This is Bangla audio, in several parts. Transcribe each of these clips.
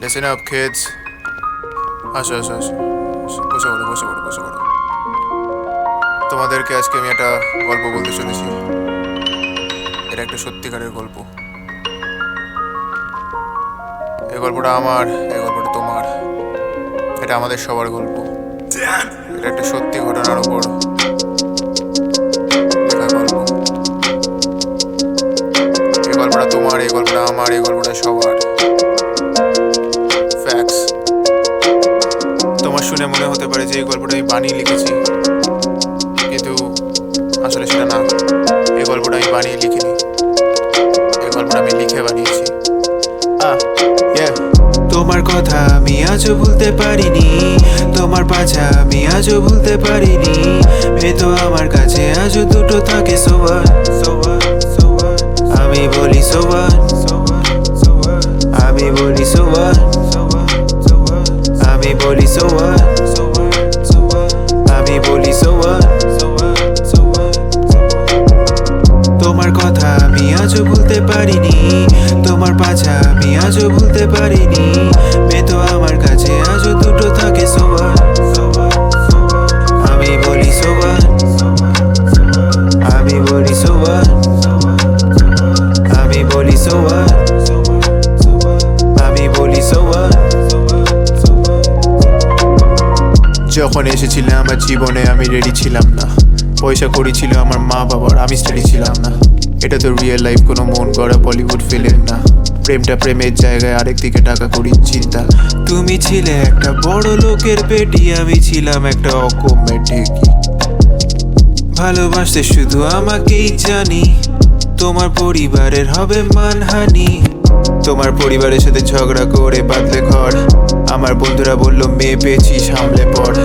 Listen up, kids. আসো আসো আসো বসে পড়ো বসে পড়ো বসে পড়ো। তোমাদেরকে আজকে আমি একটা গল্প বলতে চলেছি। এটা একটা সত্যিকারের গল্প। এই গল্পটা আমার, এই গল্পটা তোমার, এটা আমাদের সবার গল্প। এটা একটা সত্যি ঘটনার উপর লেখা গল্প। এই গল্পটা তোমার, এই গল্পটা আমার, এই গল্পটা সবার। ফ্যাক্টস। তোমার শুনে মনে হতে পারে যে এই গল্পটা আমি বানিয়ে লিখেছি, কিন্তু আসলে সেটা না। এই গল্পটা আমি বানিয়ে লিখিনি, এই গল্পটা আমি লিখে বানিয়েছি। তোমার কথা আমি আজও ভুলতে পারিনি, তোমার পাছা আমি আজও ভুলতে পারিনি। মেয়ে তো আমার কাছে আজও দুটো থাকে, সোয়ার আমি বলি সোয়ার, আমি বলি সোয়ার, আমি বলি সোয়ার, আমি বলি সোয়ার। তোমার কথা আমি আজও ভুলতে পারিনি, তোমার পাছা আমি আজও ভুলতে পারিনি। মেয়ে তো আমার কাছে আজও দুটো থাকে, সোয়ার আমি বলি সোয়ার, আমি বলি সোয়ার, আমি বলি সোয়ার, আমি বলি সোয়ার। যখন এসেছিলাম আমার জীবনে আমি রেডি ছিলাম না। পয়সা কড়ি ছিল আমার মা বাবার, আমি স্টাডি ছিলাম না। এটা তো রিয়েল লাইফ, কোনো মন গড়া বলিউড ফিল্ম না। প্রেমটা প্রেমের জায়গায়, আরেক দিকে টাকা কড়ির চিন্তা। তুমি ছিলে একটা বড় লোকের পেটি, আমি ছিলাম একটা অকম্যের ঢেকি। ভালোবাসতে শুধু আমাকেই জানি, তোমার পরিবারের হবে মানহানি। তোমার পরিবারের সাথে ঝগড়া করে বাঁধলে ঘর। আমার বন্ধুরা বললো মেয়ে পেয়েছি সামলে পড়।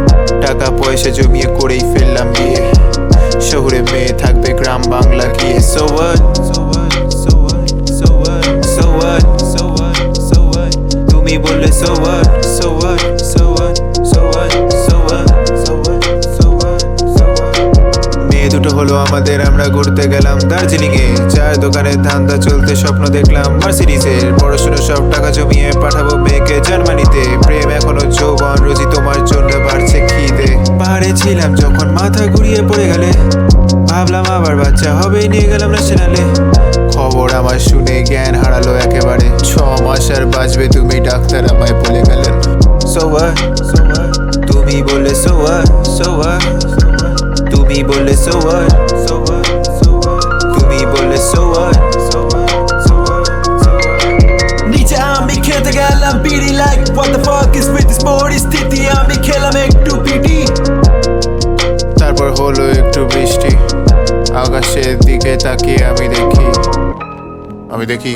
টাকা পয়সা জমিয়ে করেই ফেললাম বিয়ে। শহরে মেয়ে থাকবে গ্রাম বাংলা গিয়ে। So what? তুমি বললে so what? মেয়ে দুটো হলো আমাদের, আমরা ঘুরতে গেলাম দার্জিলিং এ। চায়ের দোকানে ধান্দা চলতে স্বপ্ন দেখলাম মার্সিডিজের। পড়াশোনা সব টাকা জমিয়ে পাঠাবো মেয়েকে জার্মানিতে। প্রেম এখনো যৌবন, রোজি তোমার জন্য বাড়ছে খিদে। পাহাড়ে ছিলাম যখন মাথা ঘুরিয়ে পড়ে গেলে, ভাবলাম আবার বাচ্চা হবেই, নিয়ে গেলাম ন্যাশনালে। খবর আমার শুনে জ্ঞান হারালো একেবারে। 6 মাস আর বাঁচবে তুমি, ডাক্তার আমায় বলে গেলেন। So what? তুমি বললে so what? তুমি বললে so what? তুমি বললে so what? নিচে আমি খেতে গেলাম বিড়ি, like what the fuck is with this পরিস্থিতি। আমি খেলাম একটু পিটি, তারপর হলো একটু বৃষ্টি। আকাশের দিকে তাকিয়ে আমি দেখি